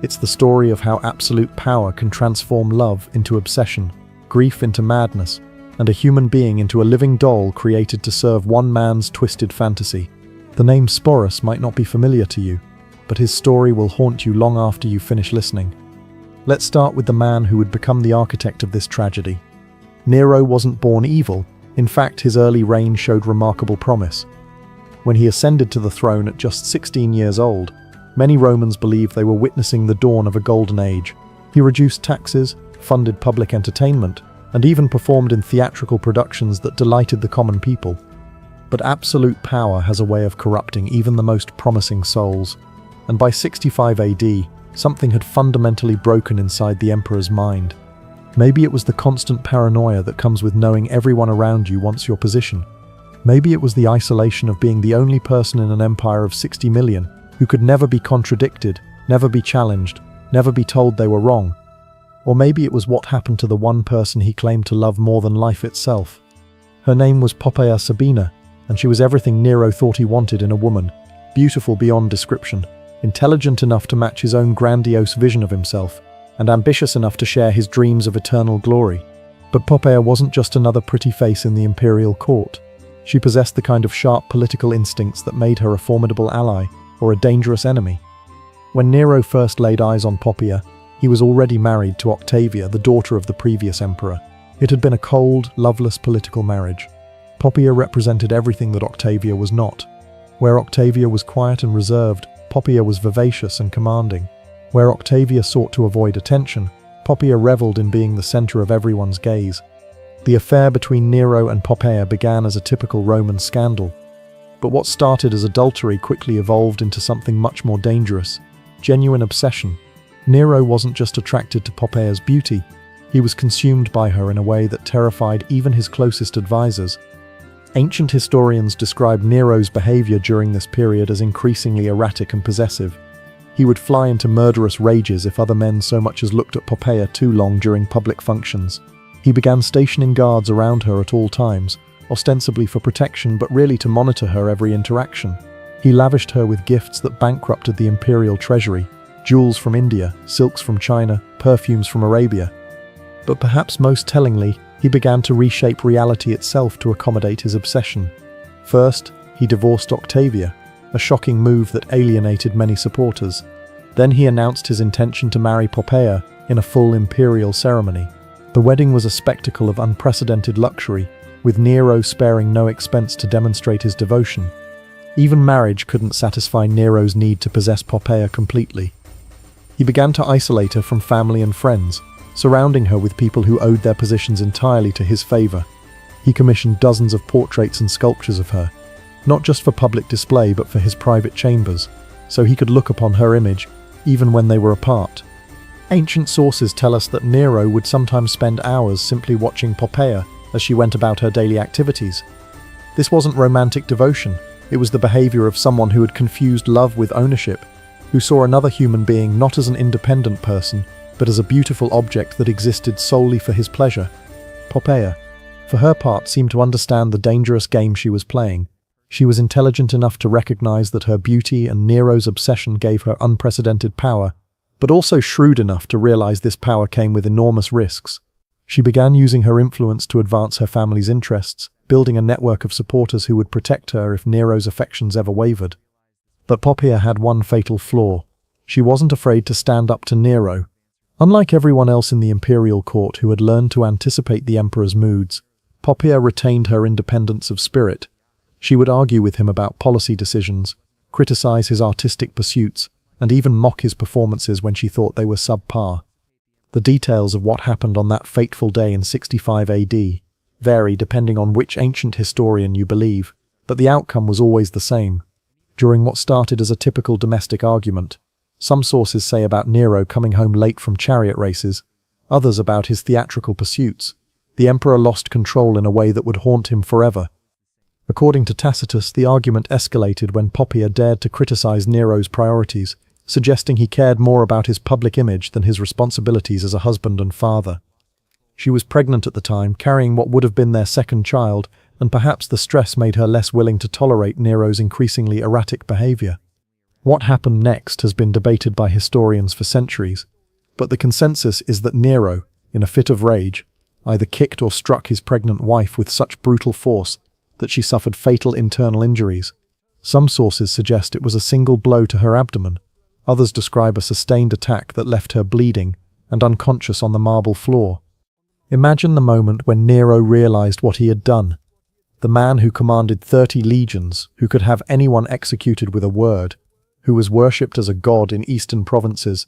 It's the story of how absolute power can transform love into obsession, grief into madness, and a human being into a living doll created to serve one man's twisted fantasy. The name Sporus might not be familiar to you, but his story will haunt you long after you finish listening. Let's start with the man who would become the architect of this tragedy. Nero wasn't born evil. In fact, his early reign showed remarkable promise. When he ascended to the throne at just 16 years old, many Romans believed they were witnessing the dawn of a golden age. He reduced taxes, funded public entertainment, and even performed in theatrical productions that delighted the common people. But absolute power has a way of corrupting even the most promising souls, and by 65 AD, something had fundamentally broken inside the emperor's mind. Maybe it was the constant paranoia that comes with knowing everyone around you wants your position. Maybe it was the isolation of being the only person in an empire of 60 million who could never be contradicted, never be challenged, never be told they were wrong. Or maybe it was what happened to the one person he claimed to love more than life itself. Her name was Poppaea Sabina, and she was everything Nero thought he wanted in a woman, beautiful beyond description, intelligent enough to match his own grandiose vision of himself, and ambitious enough to share his dreams of eternal glory. But Poppaea wasn't just another pretty face in the imperial court. She possessed the kind of sharp political instincts that made her a formidable ally, or a dangerous enemy. When Nero first laid eyes on Poppaea, he was already married to Octavia, the daughter of the previous emperor. It had been a cold, loveless political marriage. Poppaea represented everything that Octavia was not. Where Octavia was quiet and reserved, Poppaea was vivacious and commanding. Where Octavia sought to avoid attention, Poppaea reveled in being the center of everyone's gaze. The affair between Nero and Poppaea began as a typical Roman scandal. But what started as adultery quickly evolved into something much more dangerous: genuine obsession. Nero wasn't just attracted to Poppaea's beauty, he was consumed by her in a way that terrified even his closest advisors. Ancient historians describe Nero's behavior during this period as increasingly erratic and possessive. He would fly into murderous rages if other men so much as looked at Poppaea too long during public functions. He began stationing guards around her at all times, ostensibly for protection but really to monitor her every interaction. He lavished her with gifts that bankrupted the imperial treasury: jewels from India, silks from China, perfumes from Arabia. But perhaps most tellingly, he began to reshape reality itself to accommodate his obsession. First, he divorced Octavia, a shocking move that alienated many supporters. Then he announced his intention to marry Poppaea in a full imperial ceremony. The wedding was a spectacle of unprecedented luxury, with Nero sparing no expense to demonstrate his devotion. Even marriage couldn't satisfy Nero's need to possess Poppaea completely. He began to isolate her from family and friends, surrounding her with people who owed their positions entirely to his favor. He commissioned dozens of portraits and sculptures of her, not just for public display but for his private chambers, so he could look upon her image, even when they were apart. Ancient sources tell us that Nero would sometimes spend hours simply watching Poppaea as she went about her daily activities. This wasn't romantic devotion, it was the behavior of someone who had confused love with ownership, who saw another human being not as an independent person, but as a beautiful object that existed solely for his pleasure. Poppaea, for her part, seemed to understand the dangerous game she was playing. She was intelligent enough to recognize that her beauty and Nero's obsession gave her unprecedented power, but also shrewd enough to realize this power came with enormous risks. She began using her influence to advance her family's interests, building a network of supporters who would protect her if Nero's affections ever wavered. But Poppaea had one fatal flaw. She wasn't afraid to stand up to Nero. Unlike everyone else in the imperial court who had learned to anticipate the emperor's moods, Poppaea retained her independence of spirit. She would argue with him about policy decisions, criticize his artistic pursuits, and even mock his performances when she thought they were subpar. The details of what happened on that fateful day in 65 AD vary depending on which ancient historian you believe, but the outcome was always the same. During what started as a typical domestic argument, some sources say about Nero coming home late from chariot races, others about his theatrical pursuits. The emperor lost control in a way that would haunt him forever. According to Tacitus, the argument escalated when Poppaea dared to criticize Nero's priorities, suggesting he cared more about his public image than his responsibilities as a husband and father. She was pregnant at the time, carrying what would have been their second child, and perhaps the stress made her less willing to tolerate Nero's increasingly erratic behavior. What happened next has been debated by historians for centuries, but the consensus is that Nero, in a fit of rage, either kicked or struck his pregnant wife with such brutal force that she suffered fatal internal injuries. Some sources suggest it was a single blow to her abdomen. Others describe a sustained attack that left her bleeding and unconscious on the marble floor. Imagine the moment when Nero realized what he had done. The man who commanded 30 legions, who could have anyone executed with a word, who was worshipped as a god in eastern provinces,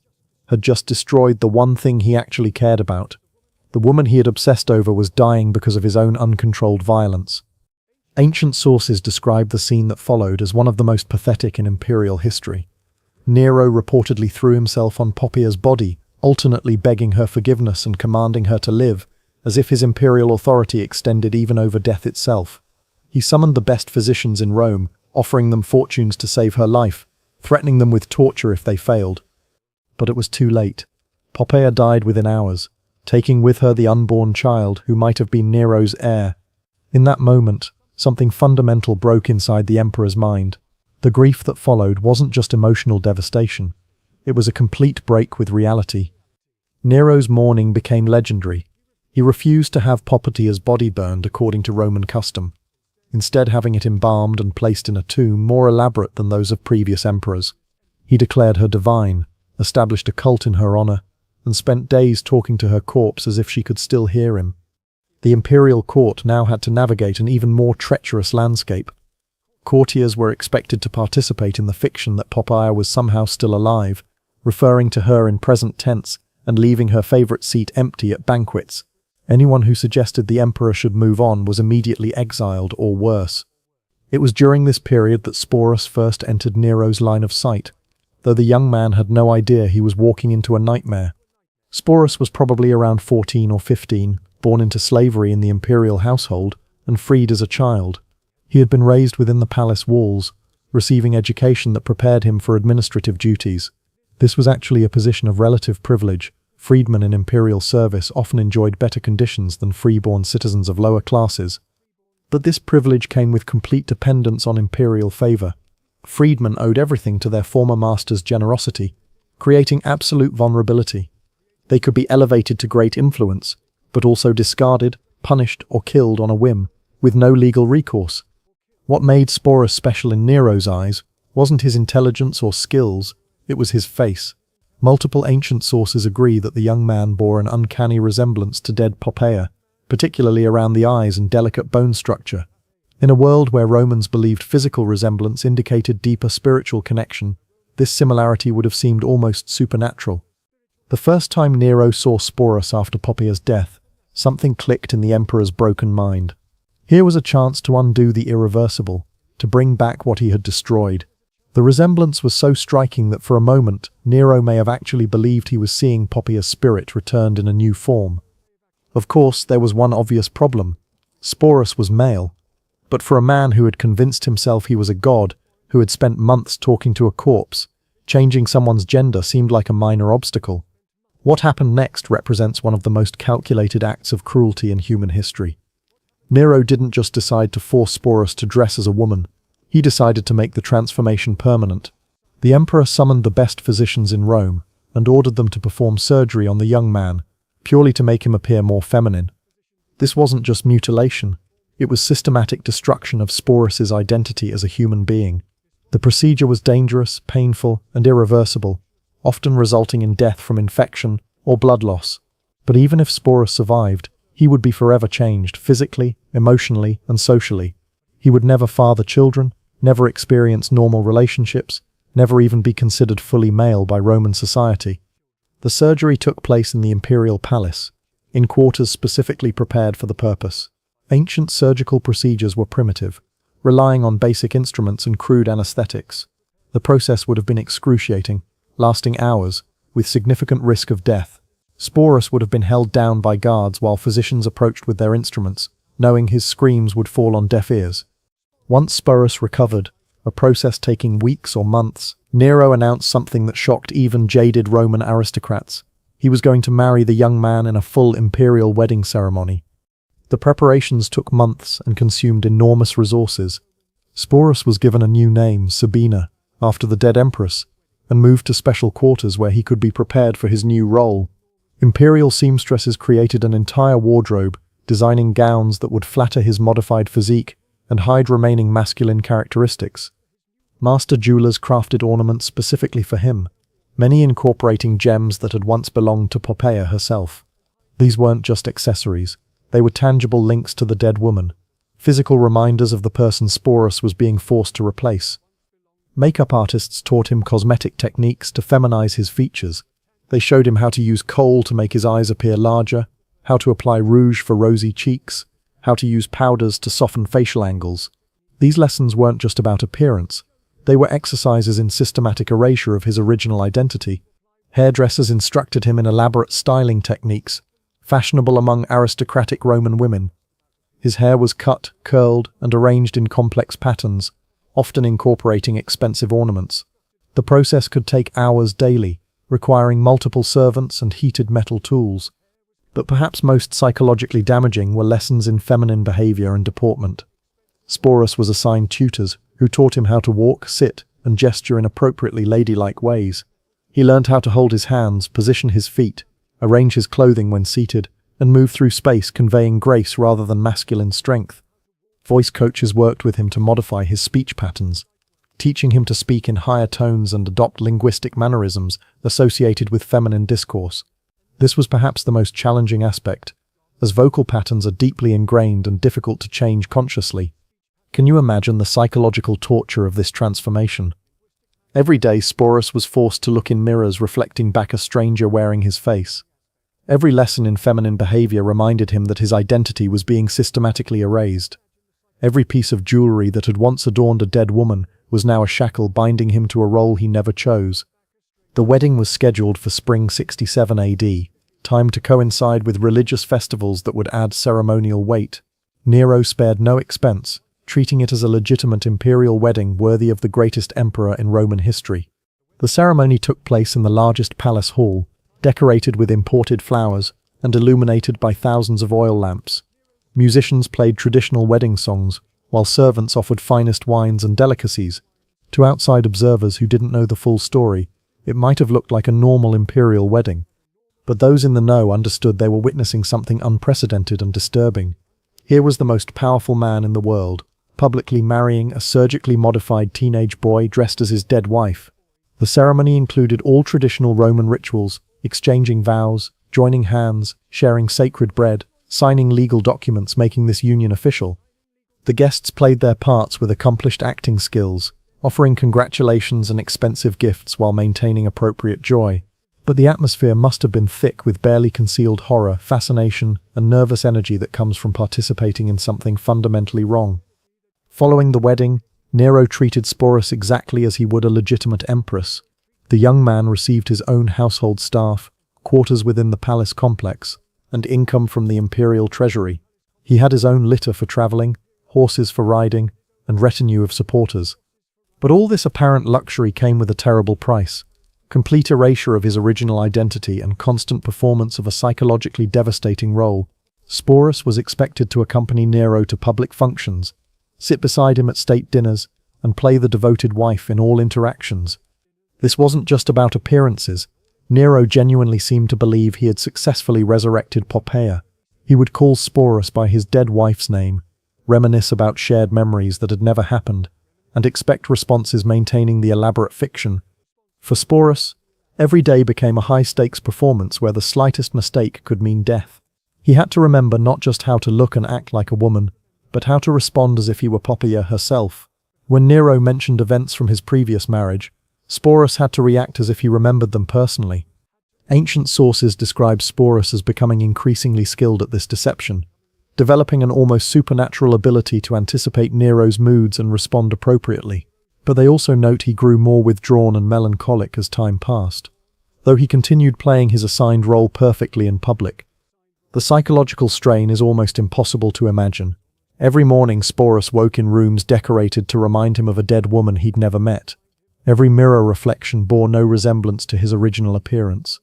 had just destroyed the one thing he actually cared about. The woman he had obsessed over was dying because of his own uncontrolled violence. Ancient sources describe the scene that followed as one of the most pathetic in imperial history. Nero reportedly threw himself on Poppaea's body, alternately begging her forgiveness and commanding her to live, as if his imperial authority extended even over death itself. He summoned the best physicians in Rome, offering them fortunes to save her life, threatening them with torture if they failed. But it was too late. Poppaea died within hours, taking with her the unborn child who might have been Nero's heir. In that moment, something fundamental broke inside the emperor's mind. The grief that followed wasn't just emotional devastation. It was a complete break with reality. Nero's mourning became legendary. He refused to have Poppaea's body burned according to Roman custom, instead having it embalmed and placed in a tomb more elaborate than those of previous emperors. He declared her divine, established a cult in her honor, and spent days talking to her corpse as if she could still hear him. The imperial court now had to navigate an even more treacherous landscape. Courtiers were expected to participate in the fiction that Poppaea was somehow still alive, referring to her in present tense and leaving her favorite seat empty at banquets. Anyone who suggested the emperor should move on was immediately exiled or worse. It was during this period that Sporus first entered Nero's line of sight, though the young man had no idea he was walking into a nightmare. Sporus was probably around 14 or 15, born into slavery in the imperial household, and freed as a child. He had been raised within the palace walls, receiving education that prepared him for administrative duties. This was actually a position of relative privilege. Freedmen in imperial service often enjoyed better conditions than freeborn citizens of lower classes. But this privilege came with complete dependence on imperial favor. Freedmen owed everything to their former master's generosity, creating absolute vulnerability. They could be elevated to great influence, but also discarded, punished, or killed on a whim, with no legal recourse. What made Sporus special in Nero's eyes wasn't his intelligence or skills, it was his face. Multiple ancient sources agree that the young man bore an uncanny resemblance to dead Poppaea, particularly around the eyes and delicate bone structure. In a world where Romans believed physical resemblance indicated deeper spiritual connection, this similarity would have seemed almost supernatural. The first time Nero saw Sporus after Poppaea's death, something clicked in the emperor's broken mind. Here was a chance to undo the irreversible, to bring back what he had destroyed. The resemblance was so striking that for a moment, Nero may have actually believed he was seeing Poppaea's spirit returned in a new form. Of course, there was one obvious problem. Sporus was male. But for a man who had convinced himself he was a god, who had spent months talking to a corpse, changing someone's gender seemed like a minor obstacle. What happened next represents one of the most calculated acts of cruelty in human history. Nero didn't just decide to force Sporus to dress as a woman. He decided to make the transformation permanent. The emperor summoned the best physicians in Rome and ordered them to perform surgery on the young man, purely to make him appear more feminine. This wasn't just mutilation. It was systematic destruction of Sporus's identity as a human being. The procedure was dangerous, painful, and irreversible, often resulting in death from infection or blood loss. But even if Sporus survived, he would be forever changed, physically, emotionally, and socially. He would never father children, never experience normal relationships, never even be considered fully male by Roman society. The surgery took place in the imperial palace, in quarters specifically prepared for the purpose. Ancient surgical procedures were primitive, relying on basic instruments and crude anesthetics. The process would have been excruciating, lasting hours, with significant risk of death. Sporus would have been held down by guards while physicians approached with their instruments, knowing his screams would fall on deaf ears. Once Sporus recovered, a process taking weeks or months, Nero announced something that shocked even jaded Roman aristocrats. He was going to marry the young man in a full imperial wedding ceremony. The preparations took months and consumed enormous resources. Sporus was given a new name, Sabina, after the dead empress, and moved to special quarters where he could be prepared for his new role. Imperial seamstresses created an entire wardrobe, designing gowns that would flatter his modified physique and hide remaining masculine characteristics. Master jewelers crafted ornaments specifically for him, many incorporating gems that had once belonged to Poppaea herself. These weren't just accessories, they were tangible links to the dead woman, physical reminders of the person Sporus was being forced to replace. Makeup artists taught him cosmetic techniques to feminize his features. They showed him how to use kohl to make his eyes appear larger, how to apply rouge for rosy cheeks, how to use powders to soften facial angles. These lessons weren't just about appearance, they were exercises in systematic erasure of his original identity. Hairdressers instructed him in elaborate styling techniques, fashionable among aristocratic Roman women. His hair was cut, curled, and arranged in complex patterns, often incorporating expensive ornaments. The process could take hours daily, requiring multiple servants and heated metal tools. But perhaps most psychologically damaging were lessons in feminine behavior and deportment. Sporus was assigned tutors who taught him how to walk, sit, and gesture in appropriately ladylike ways. He learned how to hold his hands, position his feet, arrange his clothing when seated, and move through space conveying grace rather than masculine strength. Voice coaches worked with him to modify his speech patterns, teaching him to speak in higher tones and adopt linguistic mannerisms associated with feminine discourse. This was perhaps the most challenging aspect, as vocal patterns are deeply ingrained and difficult to change consciously. Can you imagine the psychological torture of this transformation? Every day, Sporus was forced to look in mirrors reflecting back a stranger wearing his face. Every lesson in feminine behavior reminded him that his identity was being systematically erased. Every piece of jewelry that had once adorned a dead woman was now a shackle binding him to a role he never chose. The wedding was scheduled for spring 67 AD, timed to coincide with religious festivals that would add ceremonial weight. Nero spared no expense, treating it as a legitimate imperial wedding worthy of the greatest emperor in Roman history. The ceremony took place in the largest palace hall, decorated with imported flowers and illuminated by thousands of oil lamps. Musicians played traditional wedding songs, while servants offered finest wines and delicacies. To outside observers who didn't know the full story, it might have looked like a normal imperial wedding. But those in the know understood they were witnessing something unprecedented and disturbing. Here was the most powerful man in the world, publicly marrying a surgically modified teenage boy dressed as his dead wife. The ceremony included all traditional Roman rituals, exchanging vows, joining hands, sharing sacred bread, signing legal documents making this union official. The guests played their parts with accomplished acting skills, offering congratulations and expensive gifts while maintaining appropriate joy. But the atmosphere must have been thick with barely concealed horror, fascination, and nervous energy that comes from participating in something fundamentally wrong. Following the wedding, Nero treated Sporus exactly as he would a legitimate empress. The young man received his own household staff, quarters within the palace complex, and income from the imperial treasury. He had his own litter for traveling, horses for riding, and retinue of supporters. But all this apparent luxury came with a terrible price: complete erasure of his original identity and constant performance of a psychologically devastating role. Sporus was expected to accompany Nero to public functions, sit beside him at state dinners, and play the devoted wife in all interactions. This wasn't just about appearances. Nero genuinely seemed to believe he had successfully resurrected Poppaea. He would call Sporus by his dead wife's name, reminisce about shared memories that had never happened, and expect responses maintaining the elaborate fiction. For Sporus, every day became a high-stakes performance where the slightest mistake could mean death. He had to remember not just how to look and act like a woman, but how to respond as if he were Poppaea herself. When Nero mentioned events from his previous marriage, Sporus had to react as if he remembered them personally. Ancient sources describe Sporus as becoming increasingly skilled at this deception, developing an almost supernatural ability to anticipate Nero's moods and respond appropriately. But they also note he grew more withdrawn and melancholic as time passed, though he continued playing his assigned role perfectly in public. The psychological strain is almost impossible to imagine. Every morning Sporus woke in rooms decorated to remind him of a dead woman he'd never met. Every mirror reflection bore no resemblance to his original appearance.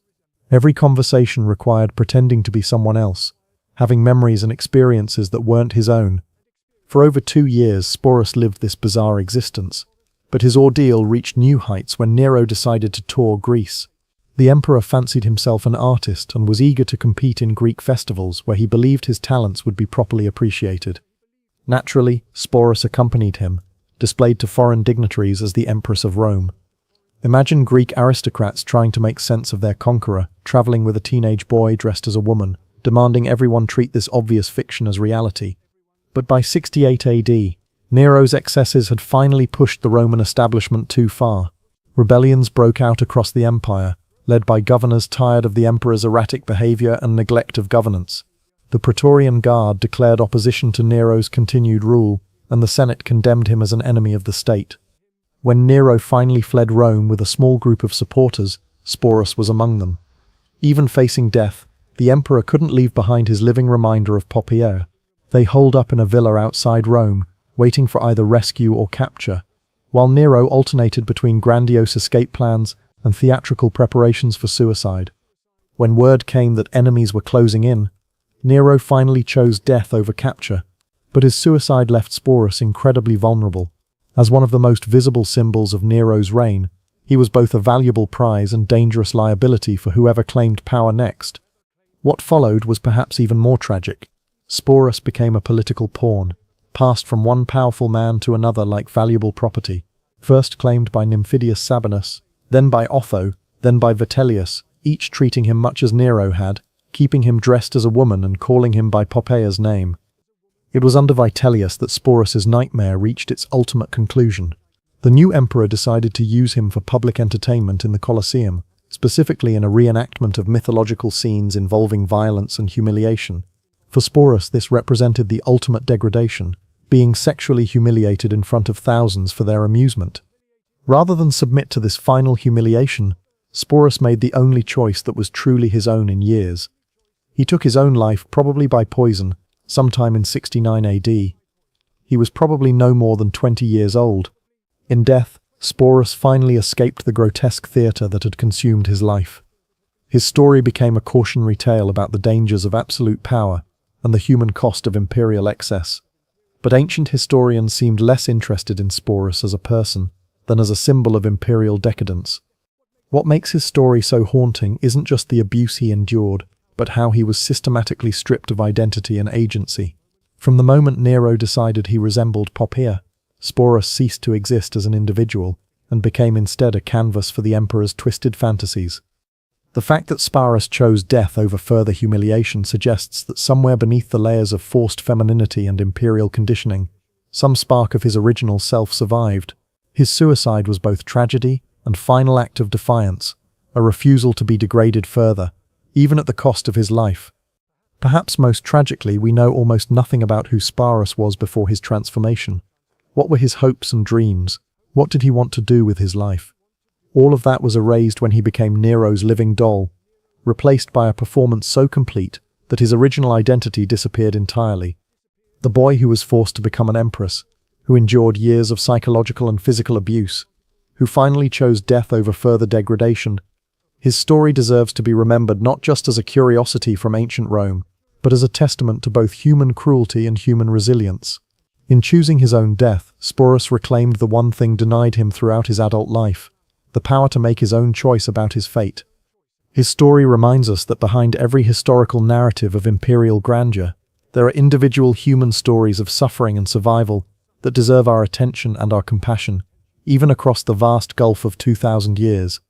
Every conversation required pretending to be someone else, having memories and experiences that weren't his own. For over 2 years, Sporus lived this bizarre existence, But his ordeal reached new heights when Nero decided to tour Greece. The emperor fancied himself an artist and was eager to compete in Greek festivals where he believed his talents would be properly appreciated. Naturally, Sporus accompanied him, displayed to foreign dignitaries as the Empress of Rome. Imagine Greek aristocrats trying to make sense of their conqueror, traveling with a teenage boy dressed as a woman, demanding everyone treat this obvious fiction as reality. But by 68 AD, Nero's excesses had finally pushed the Roman establishment too far. Rebellions broke out across the empire, led by governors tired of the emperor's erratic behavior and neglect of governance. The Praetorian Guard declared opposition to Nero's continued rule, and the Senate condemned him as an enemy of the state. When Nero finally fled Rome with a small group of supporters, Sporus was among them. Even facing death, the emperor couldn't leave behind his living reminder of Poppea. They holed up in a villa outside Rome, waiting for either rescue or capture, while Nero alternated between grandiose escape plans and theatrical preparations for suicide. When word came that enemies were closing in, Nero finally chose death over capture, but his suicide left Sporus incredibly vulnerable. As one of the most visible symbols of Nero's reign, he was both a valuable prize and dangerous liability for whoever claimed power next. What followed was perhaps even more tragic. Sporus became a political pawn, passed from one powerful man to another like valuable property, first claimed by Nymphidius Sabinus, then by Otho, then by Vitellius, each treating him much as Nero had, keeping him dressed as a woman and calling him by Poppaea's name. It was under Vitellius that Sporus's nightmare reached its ultimate conclusion. The new emperor decided to use him for public entertainment in the Colosseum, specifically in a reenactment of mythological scenes involving violence and humiliation. For Sporus, this represented the ultimate degradation, being sexually humiliated in front of thousands for their amusement. Rather than submit to this final humiliation, Sporus made the only choice that was truly his own in years. He took his own life, probably by poison, sometime in 69 AD. He was probably no more than 20 years old. In death, Sporus finally escaped the grotesque theatre that had consumed his life. His story became a cautionary tale about the dangers of absolute power and the human cost of imperial excess. But ancient historians seemed less interested in Sporus as a person than as a symbol of imperial decadence. What makes his story so haunting isn't just the abuse he endured, but how he was systematically stripped of identity and agency. From the moment Nero decided he resembled Poppea, Sporus ceased to exist as an individual and became instead a canvas for the emperor's twisted fantasies. The fact that Sporus chose death over further humiliation suggests that somewhere beneath the layers of forced femininity and imperial conditioning, some spark of his original self survived. His suicide was both tragedy and final act of defiance, a refusal to be degraded further, even at the cost of his life. Perhaps most tragically, we know almost nothing about who Sporus was before his transformation. What were his hopes and dreams? What did he want to do with his life? All of that was erased when he became Nero's living doll, replaced by a performance so complete that his original identity disappeared entirely. The boy who was forced to become an empress, who endured years of psychological and physical abuse, who finally chose death over further degradation. His story deserves to be remembered not just as a curiosity from ancient Rome, but as a testament to both human cruelty and human resilience. In choosing his own death, Sporus reclaimed the one thing denied him throughout his adult life, the power to make his own choice about his fate. His story reminds us that behind every historical narrative of imperial grandeur, there are individual human stories of suffering and survival that deserve our attention and our compassion, even across the vast gulf of 2,000 years.